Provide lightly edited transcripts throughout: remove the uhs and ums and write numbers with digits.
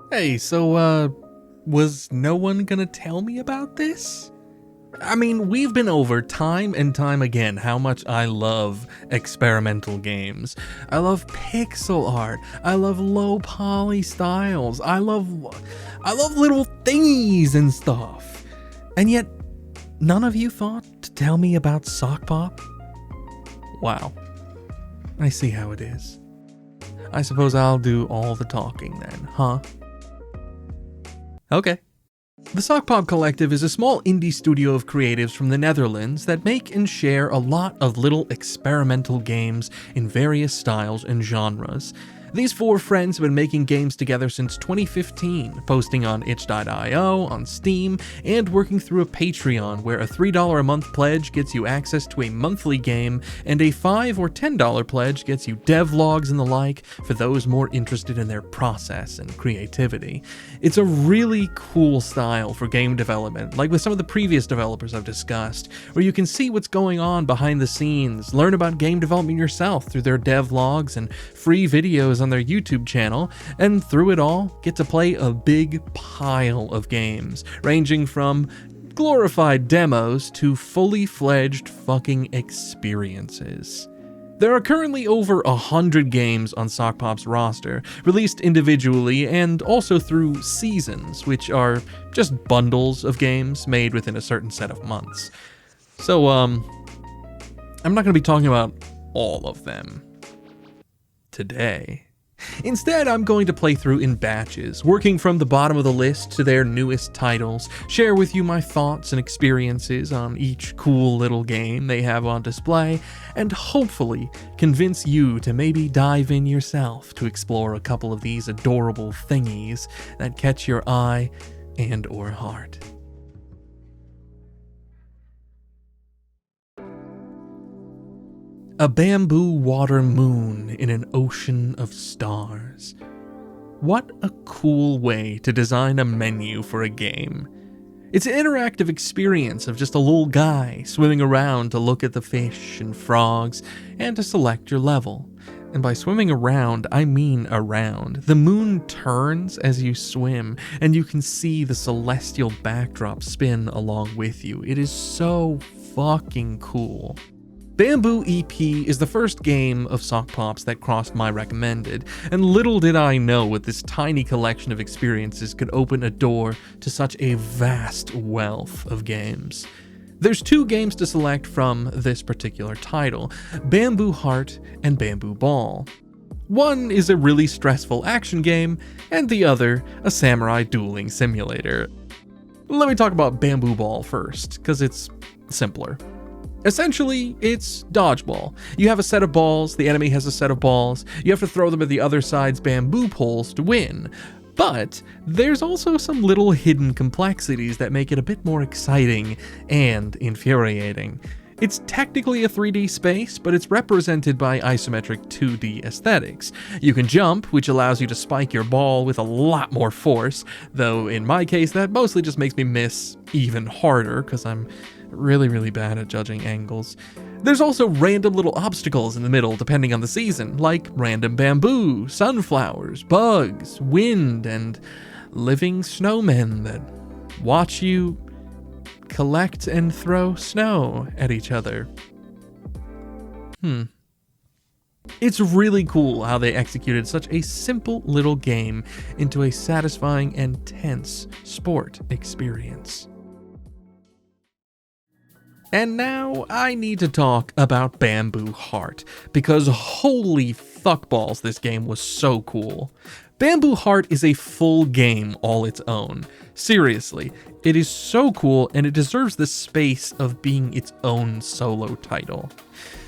Hey, so, was no one gonna tell me about this? I mean, we've been over time and time again how much I love experimental games. I love pixel art. I love low poly styles. I love little thingies and stuff. And yet, none of you thought to tell me about Sokpop? Wow. I see how it is. I suppose I'll do all the talking then, huh? Okay. The Sokpop Collective is a small indie studio of creatives from the Netherlands that make and share a lot of little experimental games in various styles and genres. These four friends have been making games together since 2015, posting on itch.io, on Steam, and working through a Patreon where a $3 a month pledge gets you access to a monthly game, and a $5 or $10 pledge gets you devlogs and the like for those more interested in their process and creativity. It's a really cool style for game development, like with some of the previous developers I've discussed, where you can see what's going on behind the scenes, learn about game development yourself through their devlogs and free videos on their YouTube channel, and through it all, get to play a big pile of games, ranging from glorified demos to fully fledged fucking experiences. There are currently over 100 games on Sokpop's roster, released individually and also through seasons, which are just bundles of games made within a certain set of months. So, I'm not going to be talking about all of them today. Instead, I'm going to play through in batches, working from the bottom of the list to their newest titles, share with you my thoughts and experiences on each cool little game they have on display, and hopefully convince you to maybe dive in yourself to explore a couple of these adorable thingies that catch your eye and or heart. A bamboo water moon in an ocean of stars. What a cool way to design a menu for a game. It's an interactive experience of just a little guy swimming around to look at the fish and frogs and to select your level. And by swimming around, I mean around. The moon turns as you swim, and you can see the celestial backdrop spin along with you. It is so fucking cool. Bamboo EP is the first game of Sokpop's that crossed my recommended, and little did I know what this tiny collection of experiences could open a door to such a vast wealth of games. There's two games to select from this particular title, Bamboo Heart and Bamboo Ball. One is a really stressful action game, and the other a samurai dueling simulator. Let me talk about Bamboo Ball first, because it's simpler. Essentially, it's dodgeball. You have a set of balls, the enemy has a set of balls, you have to throw them at the other side's bamboo poles to win. But there's also some little hidden complexities that make it a bit more exciting and infuriating. It's technically a 3D space, but it's represented by isometric 2D aesthetics. You can jump, which allows you to spike your ball with a lot more force, though in my case that mostly just makes me miss even harder, because I'm really bad at judging angles. There's also random little obstacles in the middle depending on the season, like random bamboo, sunflowers, bugs, wind, and living snowmen that watch you collect and throw snow at each other. It's really cool how they executed such a simple little game into a satisfying and tense sport experience. And now I need to talk about Bamboo Heart, because holy fuckballs, this game was so cool. Bamboo Heart is a full game all its own. Seriously, it is so cool and it deserves the space of being its own solo title.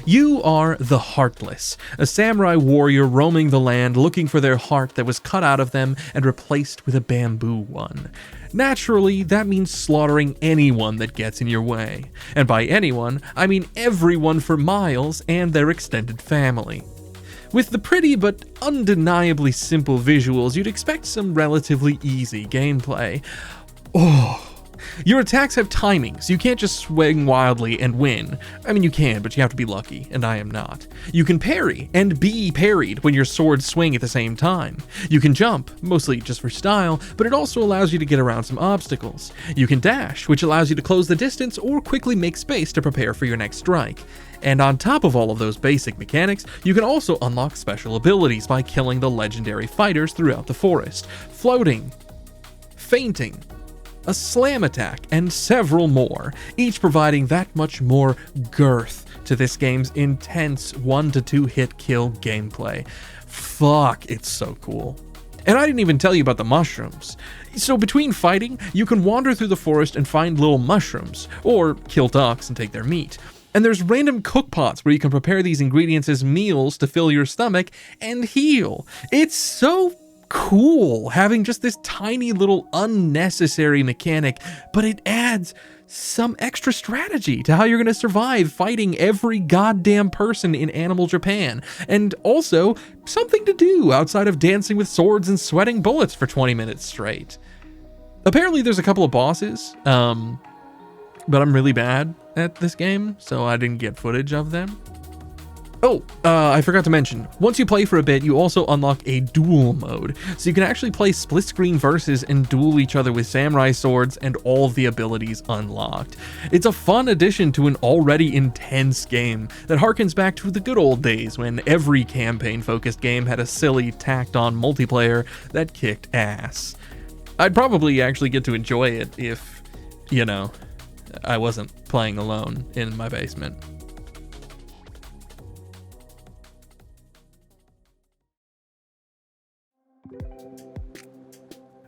You are the Heartless, a samurai warrior roaming the land looking for their heart that was cut out of them and replaced with a bamboo one. Naturally, that means slaughtering anyone that gets in your way. And by anyone, I mean everyone for miles and their extended family. With the pretty but undeniably simple visuals, you'd expect some relatively easy gameplay. Oh, Your attacks have timings. You can't just swing wildly and win. I mean, you can, but you have to be lucky, and I am not. You can parry and be parried when your swords swing at the same time. You can jump, mostly just for style, but it also allows you to get around some obstacles. You can dash, which allows you to close the distance or quickly make space to prepare for your next strike. And on top of all of those basic mechanics, you can also unlock special abilities by killing the legendary fighters throughout the forest, floating, fainting, a slam attack, and several more, each providing that much more girth to this game's intense 1 to 2 hit kill gameplay. Fuck, it's so cool. And I didn't even tell you about the mushrooms. So between fighting, you can wander through the forest and find little mushrooms, or kill ducks and take their meat. And there's random cook pots where you can prepare these ingredients as meals to fill your stomach and heal. It's so cool having just this tiny little unnecessary mechanic, but it adds some extra strategy to how you're going to survive fighting every goddamn person in Animal Japan, and also something to do outside of dancing with swords and sweating bullets for 20 minutes straight. Apparently there's a couple of bosses, but I'm really bad at this game, so I didn't get footage of them. Oh, I forgot to mention, once you play for a bit, you also unlock a duel mode, so you can actually play split-screen versus and duel each other with samurai swords and all of the abilities unlocked. It's a fun addition to an already intense game that harkens back to the good old days when every campaign-focused game had a silly, tacked-on multiplayer that kicked ass. I'd probably actually get to enjoy it if, you know, I wasn't playing alone in my basement.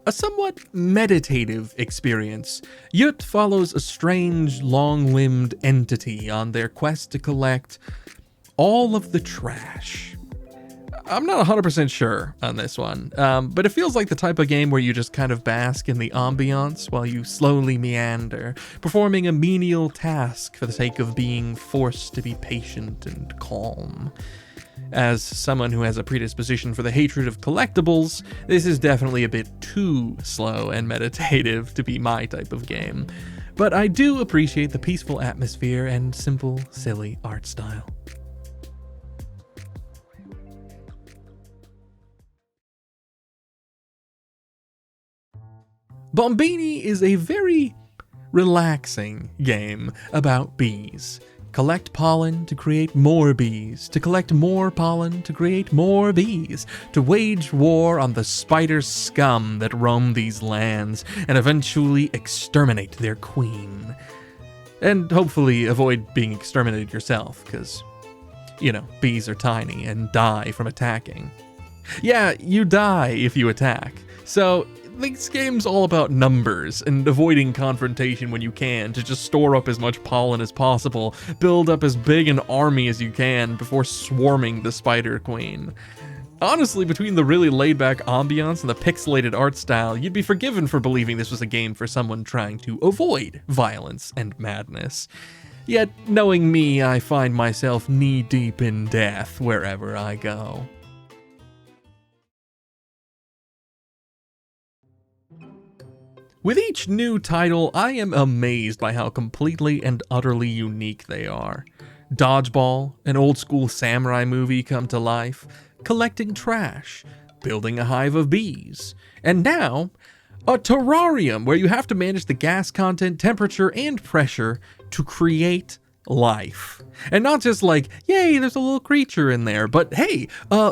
A somewhat meditative experience, Yut follows a strange, long-limbed entity on their quest to collect all of the trash. I'm not 100% sure on this one, but it feels like the type of game where you just kind of bask in the ambiance while you slowly meander, performing a menial task for the sake of being forced to be patient and calm. As someone who has a predisposition for the hatred of collectibles, this is definitely a bit too slow and meditative to be my type of game, but I do appreciate the peaceful atmosphere and simple, silly art style. Bombini is a very relaxing game about bees. Collect pollen to create more bees, to collect more pollen to create more bees, to wage war on the spider scum that roam these lands, and eventually exterminate their queen. And hopefully avoid being exterminated yourself, because, you know, bees are tiny and die from attacking. Yeah, you die if you attack. So this game's all about numbers and avoiding confrontation when you can, to just store up as much pollen as possible, build up as big an army as you can before swarming the Spider Queen. Honestly, between the really laid-back ambiance and the pixelated art style, you'd be forgiven for believing this was a game for someone trying to avoid violence and madness. Yet, knowing me, I find myself knee-deep in death wherever I go. With each new title, I am amazed by how completely and utterly unique they are. Dodgeball, an old-school samurai movie come to life, collecting trash, building a hive of bees, and now, a terrarium where you have to manage the gas content, temperature, and pressure to create life. And not just like, yay, there's a little creature in there, but hey,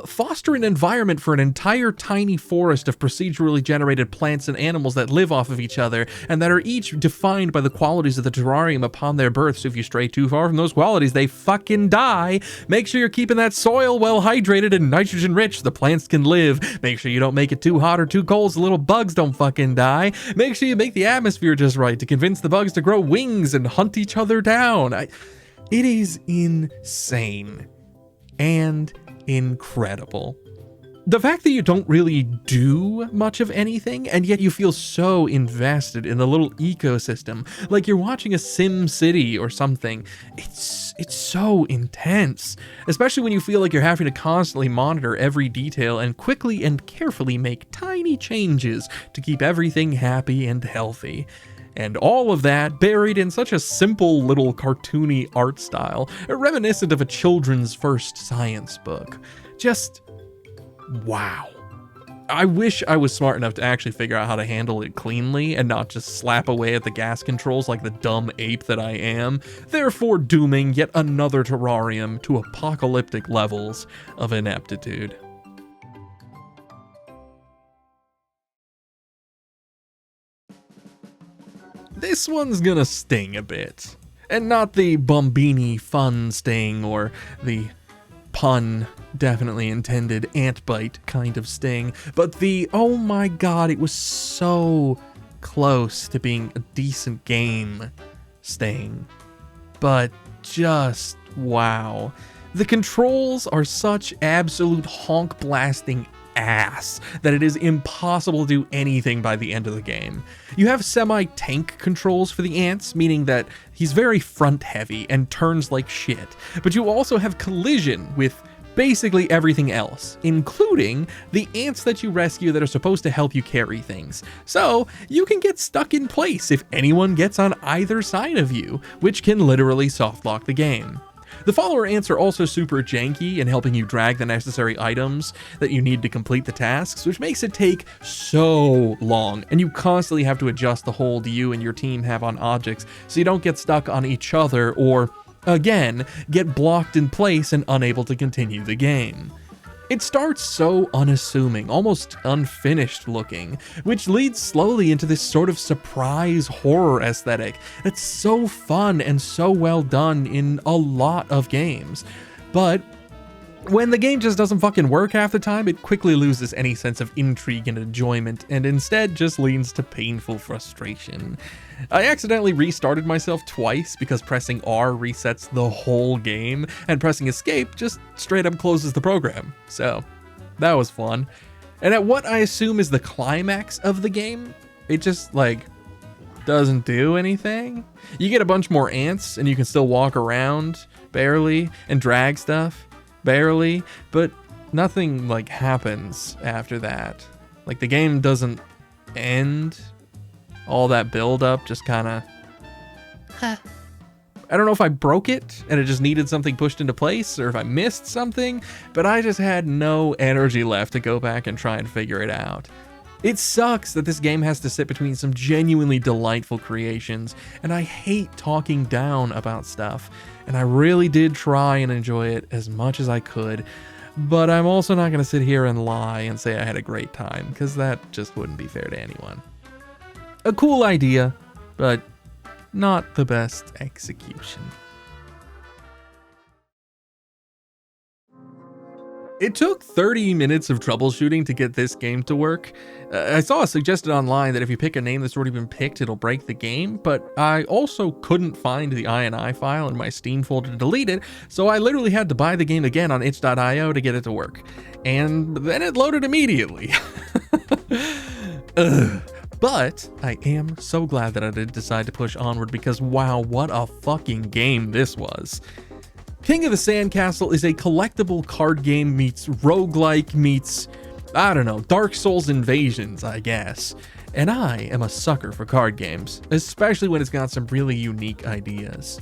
foster an environment for an entire tiny forest of procedurally generated plants and animals that live off of each other, and that are each defined by the qualities of the terrarium upon their birth, so if you stray too far from those qualities, they fucking die. Make sure you're keeping that soil well hydrated and nitrogen rich so the plants can live. Make sure you don't make it too hot or too cold so little bugs don't fucking die. Make sure you make the atmosphere just right to convince the bugs to grow wings and hunt each other down. It is insane and incredible. The fact that you don't really do much of anything, and yet you feel so invested in the little ecosystem, like you're watching a Sim City or something, it's so intense, especially when you feel like you're having to constantly monitor every detail and quickly and carefully make tiny changes to keep everything happy and healthy. And all of that buried in such a simple little cartoony art style, reminiscent of a children's first science book. Just wow. I wish I was smart enough to actually figure out how to handle it cleanly and not just slap away at the gas controls like the dumb ape that I am, therefore dooming yet another terrarium to apocalyptic levels of ineptitude. This one's gonna sting a bit, and not the Bombini fun sting or the pun definitely intended ant bite kind of sting, but the oh my god, it was so close to being a decent game sting. But just wow. The controls are such absolute honk blasting ass that it is impossible to do anything by the end of the game. You have semi-tank controls for the ants, meaning that he's very front heavy and turns like shit, but you also have collision with basically everything else, including the ants that you rescue that are supposed to help you carry things. So you can get stuck in place if anyone gets on either side of you, which can literally softlock the game. The follower ants are also super janky in helping you drag the necessary items that you need to complete the tasks, which makes it take so long, and you constantly have to adjust the hold you and your team have on objects so you don't get stuck on each other or, again, get blocked in place and unable to continue the game. It starts so unassuming, almost unfinished looking, which leads slowly into this sort of surprise horror aesthetic that's so fun and so well done in a lot of games. But when the game just doesn't fucking work half the time, it quickly loses any sense of intrigue and enjoyment, and instead just leans to painful frustration. I accidentally restarted myself twice because pressing R resets the whole game, and pressing escape just straight up closes the program. So that was fun. And at what I assume is the climax of the game, it just like doesn't do anything. You get a bunch more ants and you can still walk around barely and drag stuff barely, but nothing like happens after that. Like the game doesn't end. All that build up just kind of I don't know if I broke it and it just needed something pushed into place or if I missed something, but I just had no energy left to go back and try and figure it out. It sucks that this game has to sit between some genuinely delightful creations, and I hate talking down about stuff, and I really did try and enjoy it as much as I could, but I'm also not going to sit here and lie and say I had a great time, because that just wouldn't be fair to anyone. A cool idea, but not the best execution. It took 30 minutes of troubleshooting to get this game to work. I saw it suggested online that if you pick a name that's already been picked, it'll break the game, but I also couldn't find the INI file in my Steam folder to delete it, so I literally had to buy the game again on itch.io to get it to work. And then it loaded immediately. But I am so glad that I did decide to push onward because wow, what a fucking game this was. King of the Sandcastle is a collectible card game meets roguelike meets, I don't know, Dark Souls Invasions, I guess. And I am a sucker for card games, especially when it's got some really unique ideas.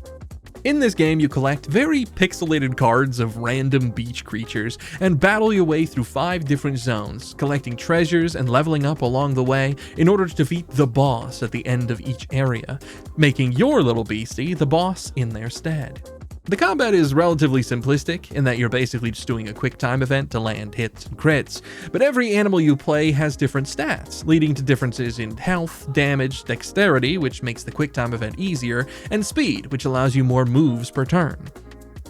In this game, you collect very pixelated cards of random beach creatures and battle your way through 5 different zones, collecting treasures and leveling up along the way in order to defeat the boss at the end of each area, making your little beastie the boss in their stead. The combat is relatively simplistic in that you're basically just doing a quick time event to land hits and crits, but every animal you play has different stats, leading to differences in health, damage, dexterity, which makes the quick time event easier, and speed, which allows you more moves per turn.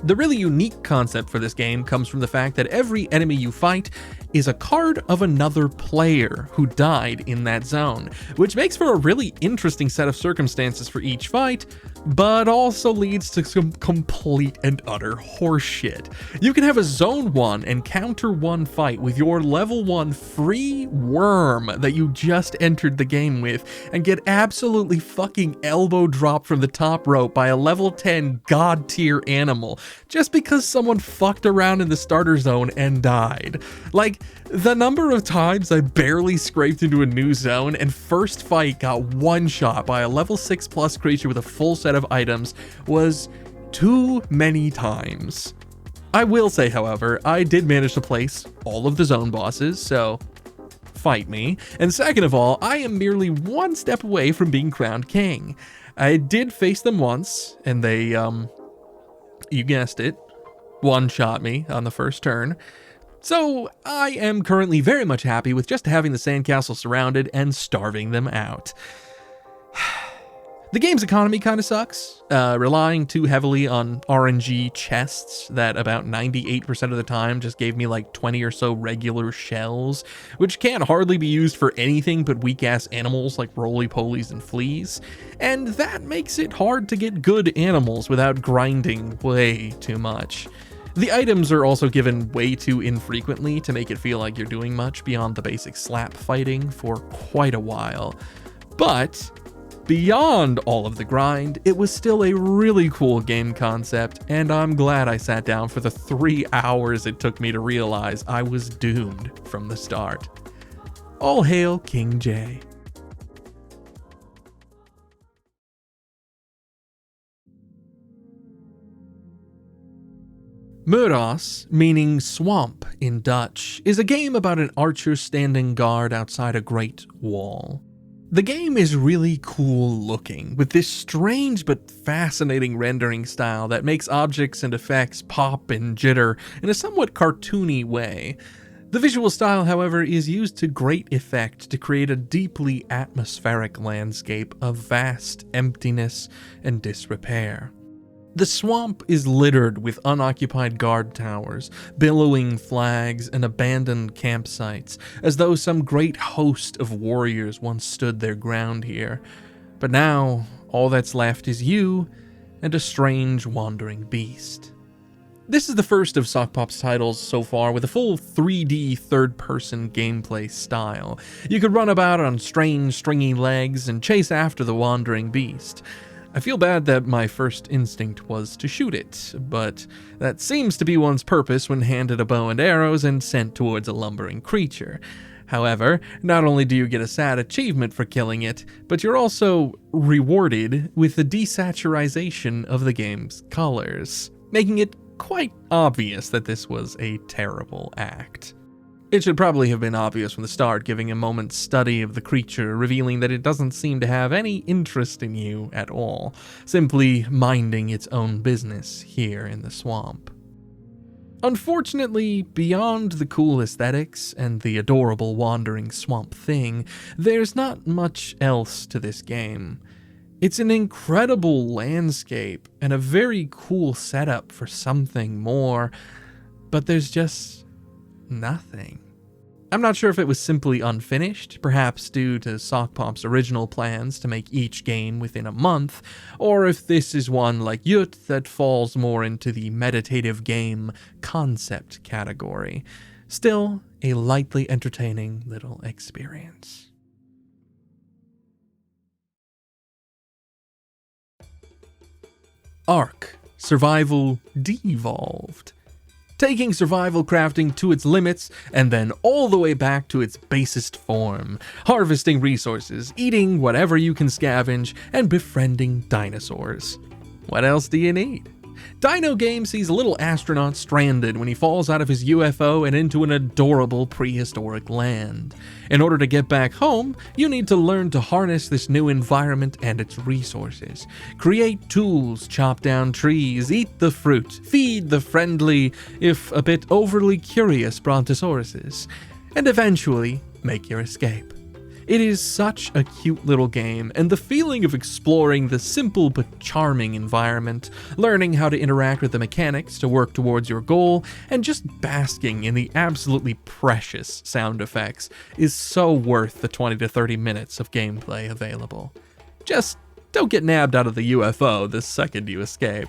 The really unique concept for this game comes from the fact that every enemy you fight is a card of another player who died in that zone, which makes for a really interesting set of circumstances for each fight, but also leads to some complete and utter horseshit. You can have a Zone 1 Encounter 1 fight with your level 1 free worm that you just entered the game with and get absolutely fucking elbow dropped from the top rope by a level 10 god tier animal just because someone fucked around in the starter zone and died. Like, the number of times I barely scraped into a new zone and first fight got one shot by a level 6 plus creature with a full set of items was too many times. I will say, however, I did manage to place all of the zone bosses, so fight me. And second of all, I am merely one step away from being crowned king. I did face them once, and they, you guessed it, one-shot me on the first turn. So I am currently very much happy with just having the Sandcastle surrounded and starving them out. The game's economy kind of sucks, relying too heavily on RNG chests that about 98% of the time just gave me like 20 or so regular shells, which can't hardly be used for anything but weak-ass animals like roly-polies and fleas, and that makes it hard to get good animals without grinding way too much. The items are also given way too infrequently to make it feel like you're doing much beyond the basic slap fighting for quite a while. But beyond all of the grind, it was still a really cool game concept, and I'm glad I sat down for the 3 hours it took me to realize I was doomed from the start. All hail King J. Moeras, meaning swamp in Dutch, is a game about an archer standing guard outside a great wall. The game is really cool looking, with this strange but fascinating rendering style that makes objects and effects pop and jitter in a somewhat cartoony way. The visual style, however, is used to great effect to create a deeply atmospheric landscape of vast emptiness and disrepair. The swamp is littered with unoccupied guard towers, billowing flags, and abandoned campsites, as though some great host of warriors once stood their ground here. But now, all that's left is you and a strange wandering beast. This is the first of Sokpop's titles so far with a full 3D third-person gameplay style. You could run about on strange, stringy legs and chase after the wandering beast. I feel bad that my first instinct was to shoot it, but that seems to be one's purpose when handed a bow and arrows and sent towards a lumbering creature. However, not only do you get a sad achievement for killing it, but you're also rewarded with the desaturization of the game's colors, making it quite obvious that this was a terrible act. It should probably have been obvious from the start, giving a moment's study of the creature, revealing that it doesn't seem to have any interest in you at all, simply minding its own business here in the swamp. Unfortunately, beyond the cool aesthetics and the adorable wandering swamp thing, there's not much else to this game. It's an incredible landscape and a very cool setup for something more, but there's just nothing. I'm not sure if it was simply unfinished, perhaps due to Sokpop's original plans to make each game within a month, or if this is one like Yut that falls more into the meditative game concept category. Still, a lightly entertaining little experience. Ark: Survival Devolved. Taking survival crafting to its limits, and then all the way back to its basest form, harvesting resources, eating whatever you can scavenge, and befriending dinosaurs. What else do you need? Dino Game sees a little astronaut stranded when he falls out of his UFO and into an adorable prehistoric land. In order to get back home, you need to learn to harness this new environment and its resources. Create tools, chop down trees, eat the fruit, feed the friendly, if a bit overly curious brontosauruses, and eventually make your escape. It is such a cute little game, and the feeling of exploring the simple but charming environment, learning how to interact with the mechanics to work towards your goal, and just basking in the absolutely precious sound effects is so worth the 20 to 30 minutes of gameplay available. Just don't get nabbed out of the UFO the second you escape.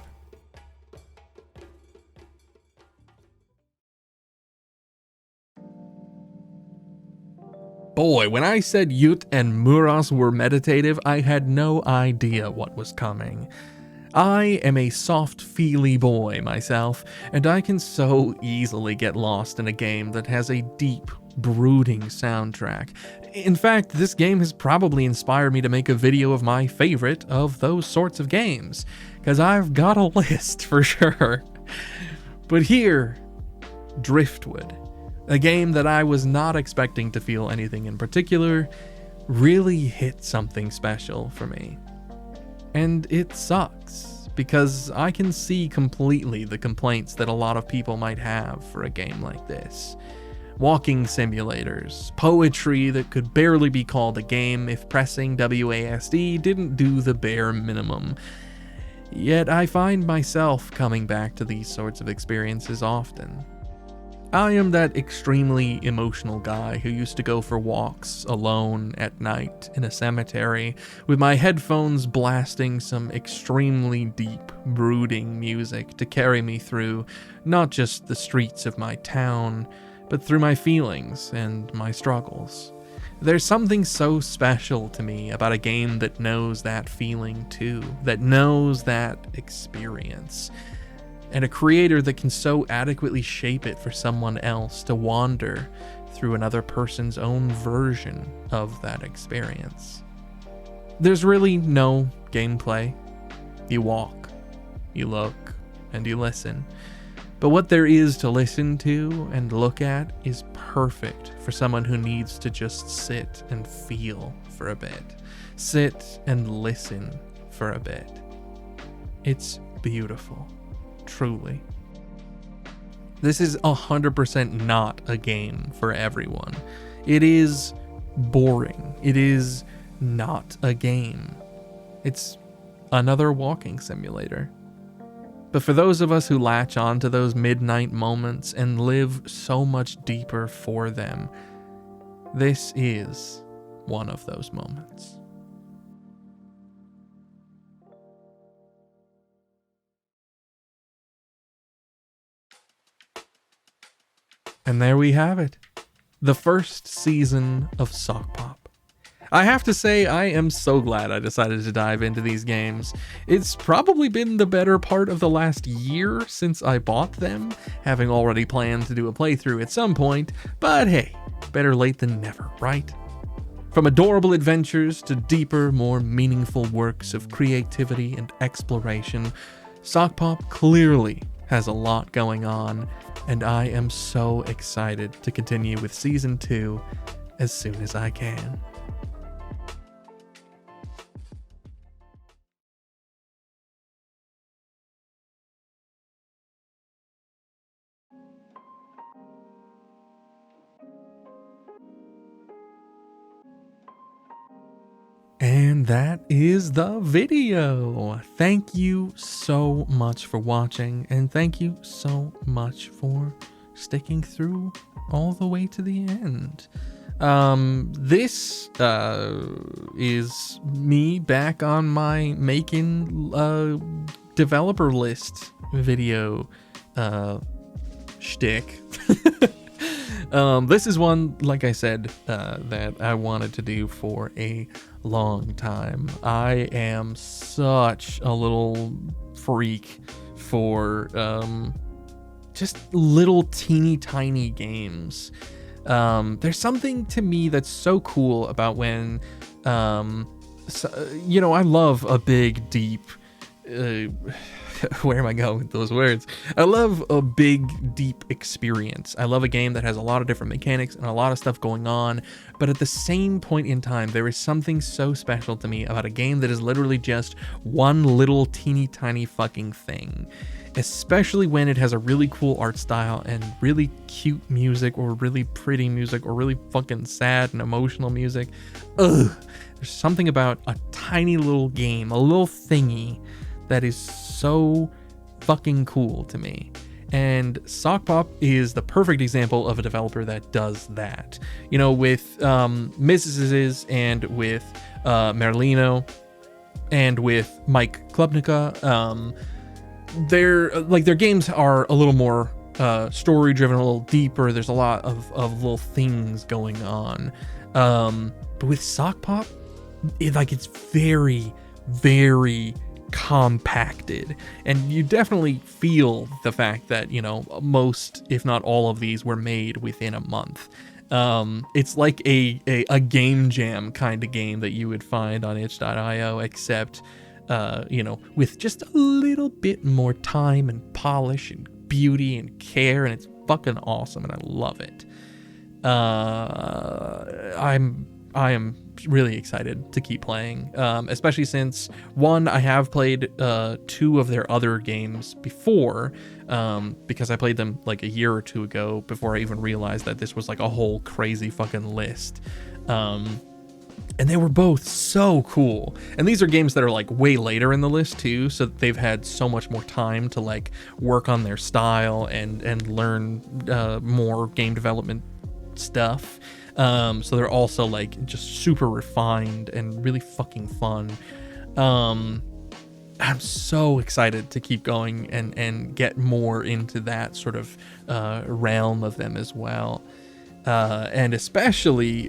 Boy, when I said Ute and Moeras were meditative, I had no idea what was coming. I am a soft, feely boy myself, and I can so easily get lost in a game that has a deep, brooding soundtrack. In fact, this game has probably inspired me to make a video of my favorite of those sorts of games, because I've got a list for sure. But here, Driftwood, a game that I was not expecting to feel anything in particular, really hit something special for me. And it sucks, because I can see completely the complaints that a lot of people might have for a game like this. Walking simulators, poetry that could barely be called a game if pressing WASD didn't do the bare minimum. Yet I find myself coming back to these sorts of experiences often. I am that extremely emotional guy who used to go for walks alone at night in a cemetery with my headphones blasting some extremely deep, brooding music to carry me through not just the streets of my town, but through my feelings and my struggles. There's something so special to me about a game that knows that feeling too, that knows that experience. And a creator that can so adequately shape it for someone else to wander through another person's own version of that experience. There's really no gameplay. You walk, you look, and you listen. But what there is to listen to and look at is perfect for someone who needs to just sit and feel for a bit. Sit and listen for a bit. It's beautiful. Truly. This is 100% not a game for everyone. It is boring. It is not a game. It's another walking simulator. But for those of us who latch on to those midnight moments and live so much deeper for them, this is one of those moments. And there we have it, the first season of Sokpop. I have to say, I am so glad I decided to dive into these games. It's probably been the better part of the last year since I bought them, having already planned to do a playthrough at some point, but hey, better late than never, right? From adorable adventures to deeper, more meaningful works of creativity and exploration, Sokpop clearly has a lot going on, and I am so excited to continue with Season 2 as soon as I can. And that is the video. Thank you so much for watching, and thank you so much for sticking through all the way to the end. This is me back on my making developer list video shtick. This is one, like I said, that I wanted to do for a long time. I am such a little freak for just little teeny tiny games. There's something to me that's so cool about when, I love a big, deep, where am I going with those words? I love a big, deep experience. I love a game that has a lot of different mechanics and a lot of stuff going on, but at the same point in time, there is something so special to me about a game that is literally just one little teeny tiny fucking thing. Especially when it has a really cool art style and really cute music, or really pretty music, or really fucking sad and emotional music. Ugh. There's something about a tiny little game, a little thingy, that is so fucking cool to me. And Sokpop is the perfect example of a developer that does that. You know, with Mrs. and with Merlino, and with Mike Klubnica. Their games are a little more story driven, a little deeper. There's a lot of little things going on. But with Sokpop, it's very, very compacted, and you definitely feel the fact that, you know, most, if not all of these were made within a month. It's like a game jam kind of game that you would find on itch.io, except, you know, with just a little bit more time and polish and beauty and care, and it's fucking awesome, and I love it. I am really excited to keep playing, especially since, one, I have played 2 of their other games before, because I played them like a year or 2 ago before I even realized that this was like a whole crazy fucking list. And they were both so cool. And these are games that are like way later in the list too, so they've had so much more time to like work on their style and learn more game development stuff. So they're also like just super refined and really fucking fun. I'm so excited to keep going and get more into that sort of realm of them as well. And especially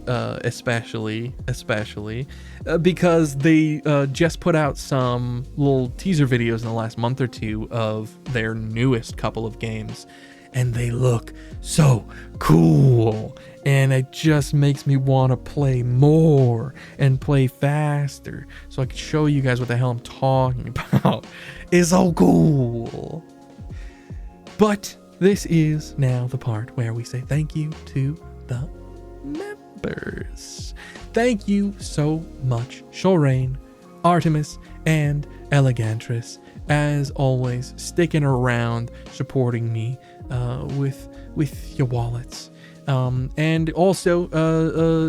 because they just put out some little teaser videos in the last month or 2 of their newest couple of games, and they look so cool, and it just makes me want to play more and play faster so I can show you guys what the hell I'm talking about. It's so cool. But this is now the part where we say thank you to the members. Thank you so much, Shorraine, Artemis, and Elegantris, as always, sticking around, supporting me with your wallets. And also,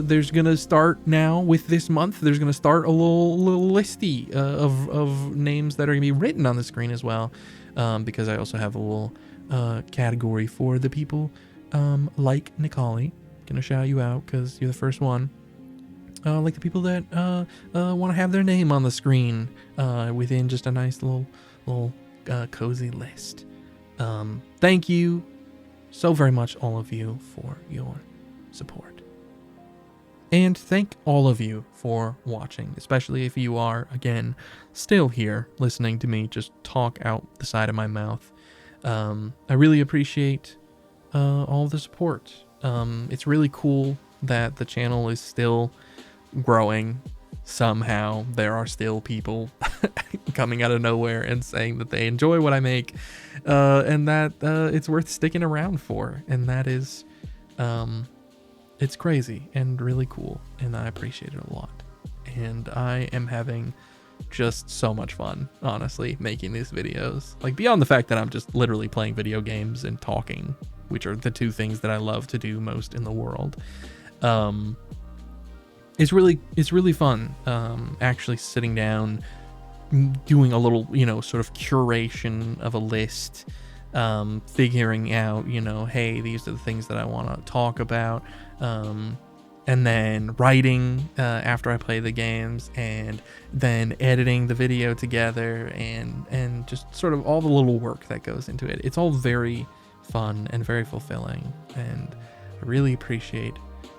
there's gonna start now with this month. There's gonna start a little listy of names that are gonna be written on the screen as well, because I also have a little category for the people like Nikali. Gonna shout you out because you're the first one. Like the people that want to have their name on the screen within just a nice little cozy list. Thank you so very much, all of you, for your support. And thank all of you for watching, especially if you are, again, still here listening to me just talk out the side of my mouth. I really appreciate all the support. It's really cool that the channel is still growing somehow. There are still people coming out of nowhere and saying that they enjoy what I make, and that it's worth sticking around for, and that is it's crazy and really cool, and I appreciate it a lot. And I am having just so much fun, honestly, making these videos. Like, beyond the fact that I'm just literally playing video games and talking, which are the 2 things that I love to do most in the world. It's really fun, actually sitting down, doing a little, you know, sort of curation of a list, figuring out, you know, hey, these are the things that I want to talk about, and then writing after I play the games, and then editing the video together, and just sort of all the little work that goes into it. It's all very fun and very fulfilling, and I really appreciate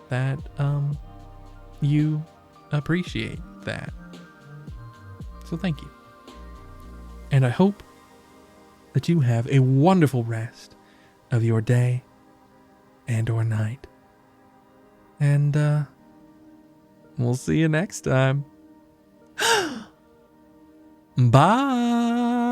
that you appreciate that. So thank you. And I hope that you have a wonderful rest of your day and or night. And we'll see you next time. Bye.